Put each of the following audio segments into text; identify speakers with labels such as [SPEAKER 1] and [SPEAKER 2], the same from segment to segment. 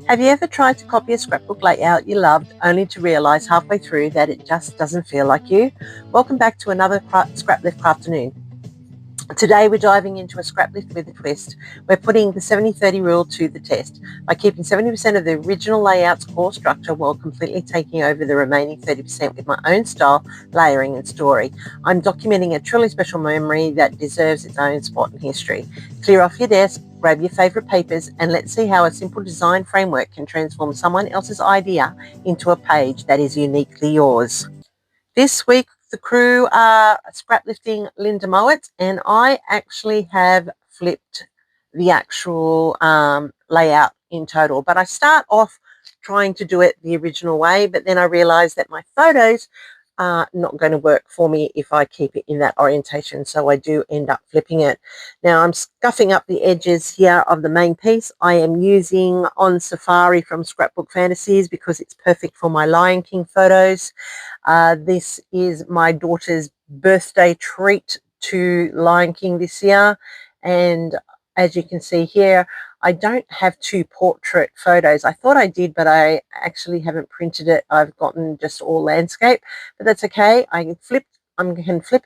[SPEAKER 1] Have you ever tried to copy a scrapbook layout you loved only to realise halfway through that it just doesn't feel like you? Welcome back to another Scraplift Crafternoon. Today we're diving into a scraplift with a twist. We're putting the 70-30 rule to the test by keeping 70% of the original layout's core structure while completely taking over the remaining 30% with my own style, layering and story. I'm documenting a truly special memory that deserves its own spot in history. Clear off your desk, grab your favourite papers, and let's see how a simple design framework can transform someone else's idea into a page that is uniquely yours. This week, the crew are scraplifting Linda Mowat, and I actually have flipped the actual layout in total. But I start off trying to do it the original way, but then I realised that my photos are not going to work for me if I keep it in that orientation, so I do end up flipping it. Now I'm scuffing up the edges here of the main piece. I am using On Safari from Scrapbook Fantasies because it's perfect for my Lion King photos. This is my daughter's birthday treat to Lion King this year, and as you can see here, I don't have two portrait photos. I thought I did, but I actually haven't printed it. I've gotten just all landscape, but that's okay. I can flip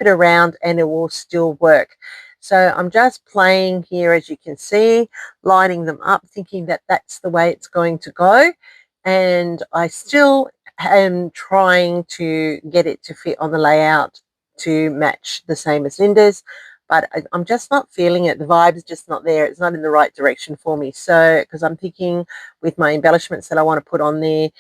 [SPEAKER 1] it around and it will still work. So I'm just playing here, as you can see, lining them up, thinking that that's the way it's going to go. And I still am trying to get it to fit on the layout to match the same as Linda's, but I'm just not feeling it. The vibe is just not there. It's not in the right direction for me. So, because I'm thinking with my embellishments that I want to put on there,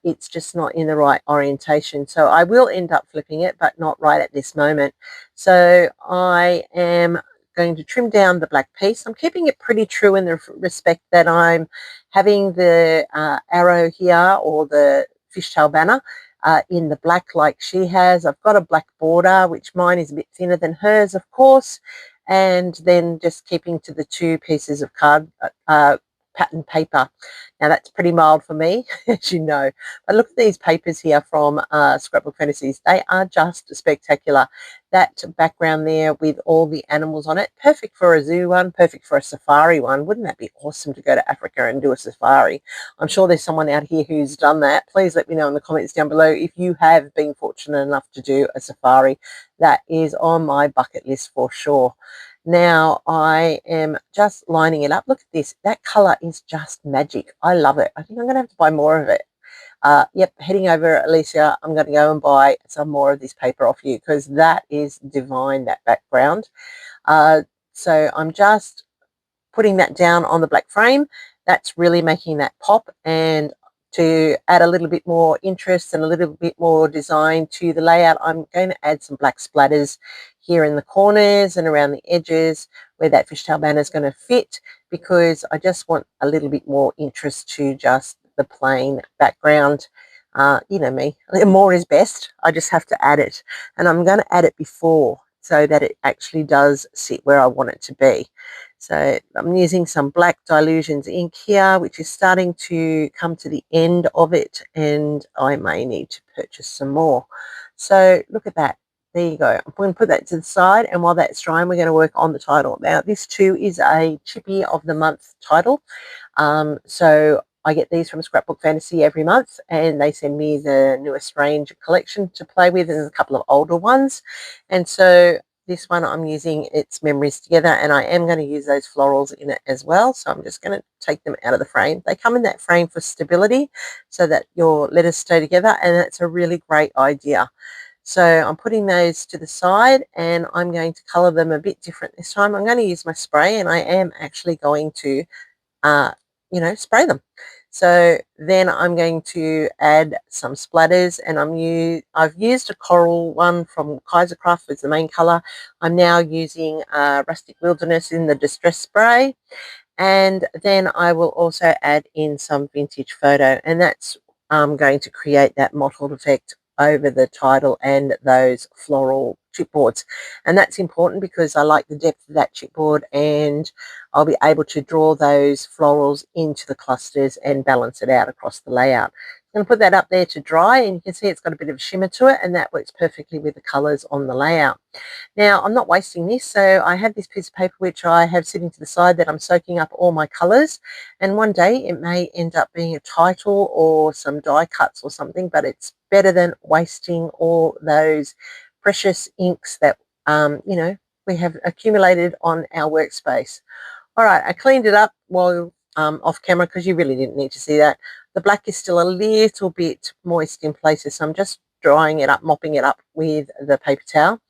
[SPEAKER 1] it's just not in the right orientation. So I will end up flipping it, but not right at this moment. So I am going to trim down the black piece. I'm keeping it pretty true in the respect that I'm having the arrow here, or the fishtail banner, in the black like she has. I've got a black border, which mine is a bit thinner than hers, of course, and then just keeping to the two pieces of card pattern paper. Now that's pretty mild for me, as you know. But look at these papers here from Scrapbook Fantasies. They are just spectacular. That background there with all the animals on it, perfect for a zoo one, perfect for a safari one. Wouldn't that be awesome to go to Africa and do a safari? I'm sure there's someone out here who's done that. Please let me know in the comments down below if you have been fortunate enough to do a safari. That is on my bucket list for sure. Now I am just lining it up. Look at this. That color is just magic. I love it. I think I'm going to have to buy more of it. Yep, heading over, Alicia, I'm going to go and buy some more of this paper off you because that is divine, that background. So I'm just putting that down on the black frame. That's really making that pop, and to add a little bit more interest and a little bit more design to the layout, I'm going to add some black splatters here in the corners and around the edges where that fishtail banner is going to fit, because I just want a little bit more interest to just the plain background. You know me, more is best. I just have to add it, and I'm going to add it before so that it actually does sit where I want it to be. So I'm using some black Dilutions ink here, which is starting to come to the end of it, and I may need to purchase some more. So look at that. There you go. I'm going to put that to the side, and while that's drying, we're going to work on the title. Now, this too is a Chippy of the Month title. So I get these from Scrapbook Fantasy every month, and they send me the newest range collection to play with and a couple of older ones. And so this one I'm using its Memories Together, and I am going to use those florals in it as well. So I'm just going to take them out of the frame. They come in that frame for stability so that your letters stay together, and that's a really great idea. So I'm putting those to the side, and I'm going to colour them a bit different this time. I'm going to use my spray, and I am actually going to spray them. So then I'm going to add some splatters, and I've used a coral one from Kaisercraft as the main colour. I'm now using Rustic Wilderness in the Distress Spray, and then I will also add in some Vintage Photo, and that's going to create that mottled effect over the title and those floral chipboards. And that's important because I like the depth of that chipboard, and I'll be able to draw those florals into the clusters and balance it out across the layout. going to put that up there to dry, and you can see it's got a bit of shimmer to it, and that works perfectly with the colours on the layout. Now, I'm not wasting this, so I have this piece of paper which I have sitting to the side that I'm soaking up all my colours, and one day it may end up being a title or some die cuts or something, but it's better than wasting all those precious inks that, we have accumulated on our workspace. All right, I cleaned it up while off camera because you really didn't need to see that. The black is still a little bit moist in places, so I'm just drying it up, mopping it up with the paper towel,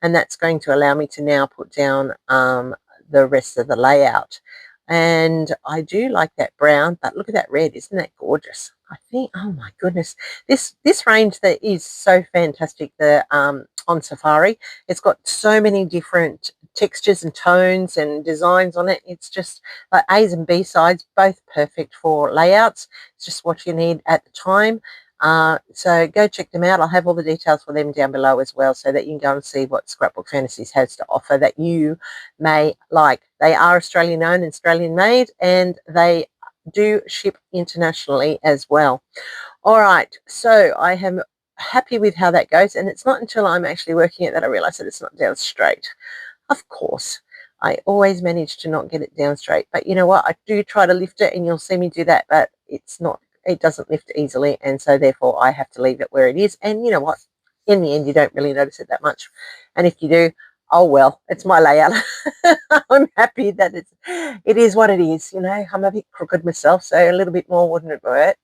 [SPEAKER 1] and that's going to allow me to now put down the rest of the layout. And I do like that brown, but look at that red. Isn't that gorgeous? I think, oh my goodness, this range that is so fantastic, the on Safari. It's got so many different textures and tones and designs on it. It's just like A's and B sides, both perfect for layouts. It's just what you need at the time. So go check them out. I'll have all the details for them down below as well, so that you can go and see what Scrapbook Fantasies has to offer that you may like. They are Australian owned and Australian made, and they do ship internationally as well. All right, so I am happy with how that goes, and it's not until I'm actually working it that I realize that it's not down straight. Of course, I always manage to not get it down straight, but you know what? I do try to lift it, and you'll see me do that, but it doesn't lift easily, and so therefore I have to leave it where it is. And you know what? In the end, you don't really notice it that much, and if you do, oh well, it's my layout. I'm happy that it is what it is. I'm a bit crooked myself, so a little bit more wouldn't hurt.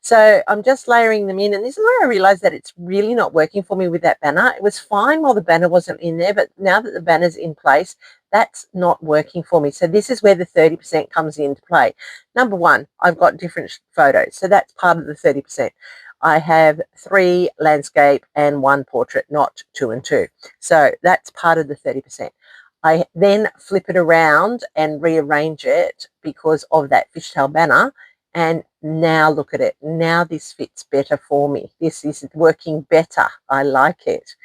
[SPEAKER 1] So I'm just layering them in, and this is where I realized that it's really not working for me with that banner. It was fine while the banner wasn't in there, but now that the banner's in place, that's not working for me. So this is where the 30% comes into play. Number one, I've got different photos, so that's part of the 30%. I have 3 landscape and 1 portrait, not 2 and 2. So that's part of the 30%. I then flip it around and rearrange it because of that fishtail banner. And now look at it. Now this fits better for me. This is working better. I like it.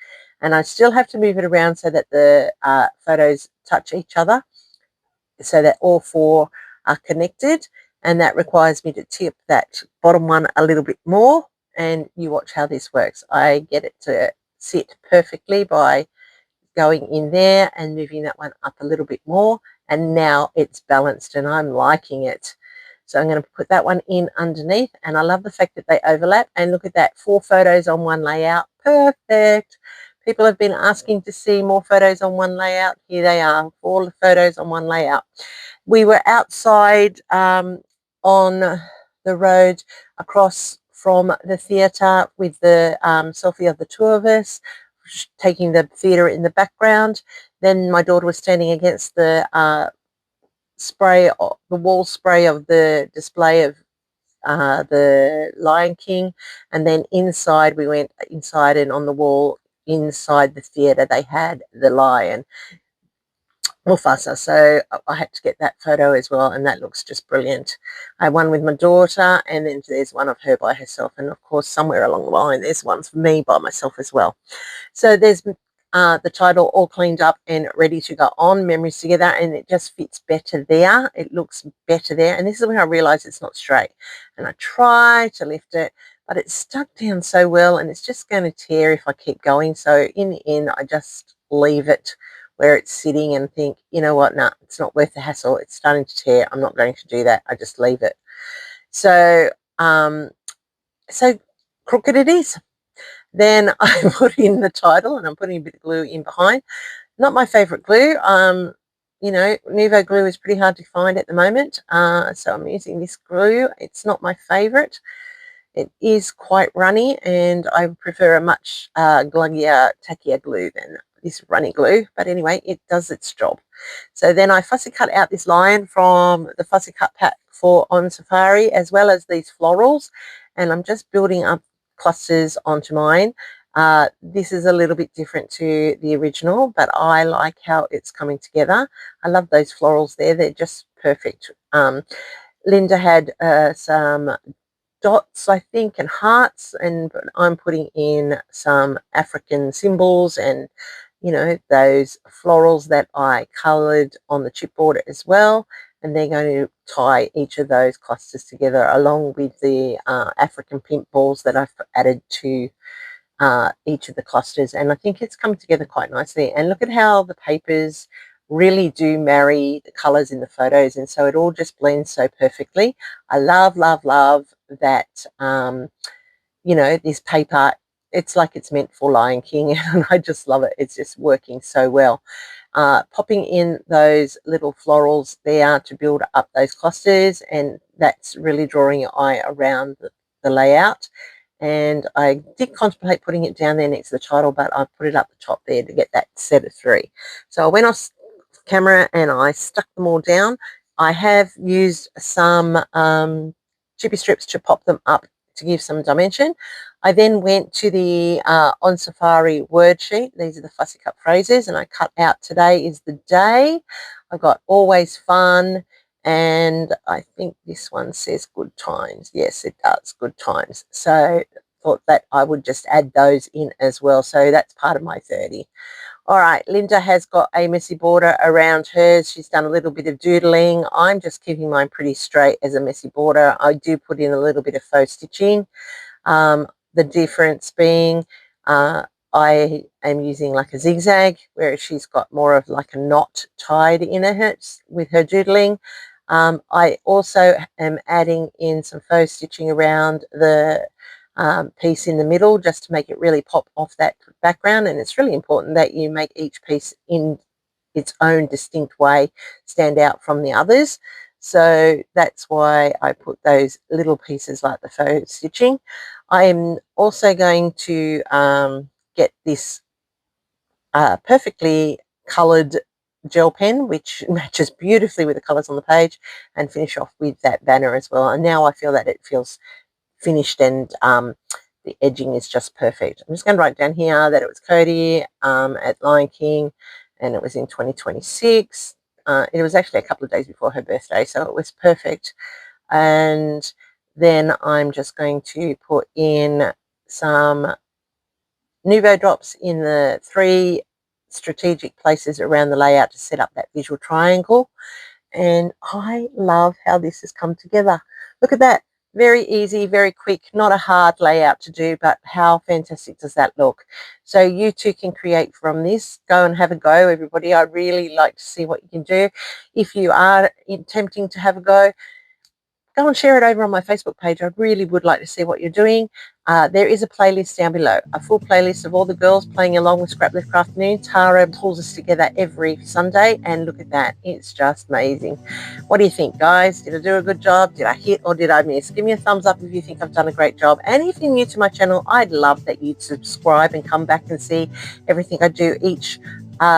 [SPEAKER 1] And I still have to move it around so that the photos touch each other, so that all 4 are connected. And that requires me to tip that bottom one a little bit more. And you watch how this works. I get it to sit perfectly by going in there and moving that one up a little bit more. And now it's balanced and I'm liking it. So I'm going to put that one in underneath, and I love the fact that they overlap. And look at that, 4 photos on one layout. Perfect. People have been asking to see more photos on one layout. Here they are, 4 photos on one layout. We were outside on the road across from the theatre with the selfie of the 2 of us, taking the theatre in the background. Then my daughter was standing against the wall spray of the display of the Lion King, and then inside, we went inside, and on the wall inside the theatre they had the lion, Mufasa. So I had to get that photo as well, and that looks just brilliant. I have one with my daughter, and then there's one of her by herself, and of course somewhere along the line there's one for me by myself as well. So there's the title all cleaned up and ready to go on, Memories Together, and it just fits better there. It looks better there, and this is when I realize it's not straight, and I try to lift it, but it's stuck down so well, and it's just going to tear if I keep going. So in the end, I just leave it where it's sitting and think, you know what, no, it's not worth the hassle. It's starting to tear. I'm not going to do that. I just leave it. So so crooked it is. Then I put in the title, and I'm putting a bit of glue in behind. Not my favorite glue. Nuvo glue is pretty hard to find at the moment. So I'm using this glue. It's not my favorite. It is quite runny, and I prefer a much gluggier, tackier glue than this runny glue. But anyway, it does its job. So then I fussy cut out this lion from the fussy cut pack for On Safari, as well as these florals. And I'm just building up clusters onto mine. This is a little bit different to the original, but I like how it's coming together. I love those florals there. They're just perfect. Linda had some dots, I think, and hearts, and I'm putting in some African symbols and, those florals that I coloured on the chipboard as well. and they're going to tie each of those clusters together along with the African pink balls that I've added to each of the clusters, and I think it's come together quite nicely. And look at how the papers really do marry the colors in the photos, and so it all just blends so perfectly. I love that this paper, it's like it's meant for Lion King, and I just love it. It's just working so well. Popping in those little florals there to build up those clusters, and that's really drawing your eye around the layout. And I did contemplate putting it down there next to the title, but I put it up the top there to get that set of 3. So I went off camera and I stuck them all down. I have used some chippy strips to pop them up to give some dimension. I then went to the On Safari word sheet. These are the fussy cut phrases, and I cut out "today is the day." I've got "always fun," and I think this one says "good times." Yes, it does, good times. So thought that I would just add those in as well. So that's part of my 30. All right, Linda has got a messy border around hers. She's done a little bit of doodling. I'm just keeping mine pretty straight as a messy border. I do put in a little bit of faux stitching. The difference being I am using like a zigzag, whereas she's got more of like a knot tied in it with her doodling. I also am adding in some faux stitching around the piece in the middle just to make it really pop off that background, and it's really important that you make each piece in its own distinct way stand out from the others. So that's why I put those little pieces like the faux stitching. I'm also going to get this perfectly coloured gel pen, which matches beautifully with the colours on the page, and finish off with that banner as well. And now I feel that it feels finished, and the edging is just perfect. I'm just going to write down here that it was Cody at Lion King, and it was in 2026. It was actually a couple of days before her birthday, so it was perfect. And then I'm just going to put in some Nuvo drops in the 3 strategic places around the layout to set up that visual triangle. And I love how this has come together. Look at that. Very easy, very quick, not a hard layout to do, but how fantastic does that look? So you too can create from this. Go and have a go, everybody. I'd really like to see what you can do. If you are attempting to have a go, go and share it over on my Facebook page. I really would like to see what you're doing. There is a playlist down below, a full playlist of all the girls playing along with Scraplift Crafternoon. Tara pulls us together every Sunday, and look at that. It's just amazing. What do you think, guys? Did I do a good job? Did I hit or did I miss? Give me a thumbs up if you think I've done a great job. And if you're new to my channel, I'd love that you'd subscribe and come back and see everything I do each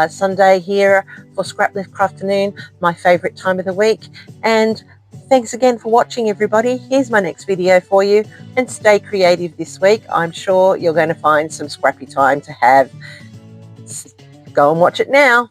[SPEAKER 1] Sunday here for Scraplift Crafternoon, my favourite time of the week. And thanks again for watching, everybody. Here's my next video for you, and stay creative this week. I'm sure you're going to find some scrappy time to have. Go and watch it now.